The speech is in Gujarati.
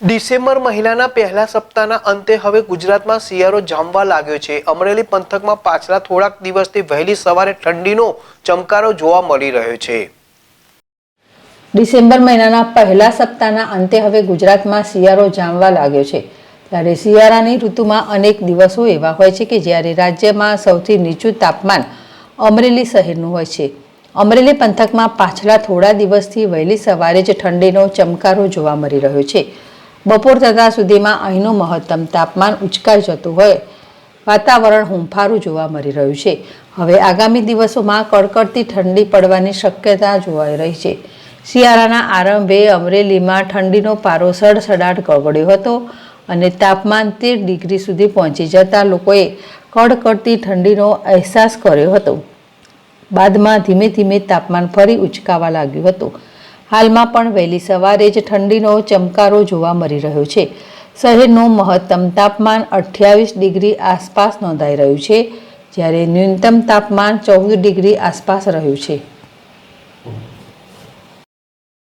ડિસેમ્બર મહિનાના પહેલા સપ્તાહના અંતે હવે ગુજરાતમાં શિયાળો જામવા લાગ્યો છે। અમરેલી પંથકમાં પાછલા થોડાક દિવસથી વહેલી સવારે ઠંડીનો ચમકારો જોવા મળી રહ્યો છે। ડિસેમ્બર મહિનાના પહેલા સપ્તાહના અંતે હવે ગુજરાતમાં શિયાળો જામવા લાગ્યો છે। ત્યારે શિયાળાની ઋતુમાં અનેક દિવસો એવા હોય છે કે જ્યારે રાજ્યમાં સૌથી નીચું તાપમાન અમરેલી શહેરનું હોય છે। અમરેલી પંથકમાં પાછલા થોડા દિવસથી વહેલી સવારે જ ઠંડીનો ચમકારો જોવા મળી રહ્યો છે। બપોર થતાં સુધીમાં અહીંનું મહત્તમ તાપમાન ઉચકાઈ જતું હોય વાતાવરણ હુંફારું જોવા મળી રહ્યું છે। હવે આગામી દિવસોમાં કડકડતી ઠંડી પડવાની શક્યતા જોવાઈ રહી છે। શિયાળાના આરંભે અમરેલીમાં ઠંડીનો પારો સડસડાટ ગગડ્યો હતો અને તાપમાન 13 ડિગ્રી સુધી પહોંચી જતા લોકોએ કડકડતી ઠંડીનો અહેસાસ કર્યો હતો। બાદમાં ધીમે ધીમે તાપમાન ફરી ઉચકાવા લાગ્યું હતું। હાલમાં પણ વહેલી સવારે જ ઠંડીનો ચમકારો જોવા મળી રહ્યો છે। શહેરનું મહત્તમ તાપમાન 28 ડિગ્રી આસપાસ નોંધાઈ રહ્યું છે, જ્યારે ન્યૂનતમ તાપમાન 14 ડિગ્રી આસપાસ રહ્યું છે।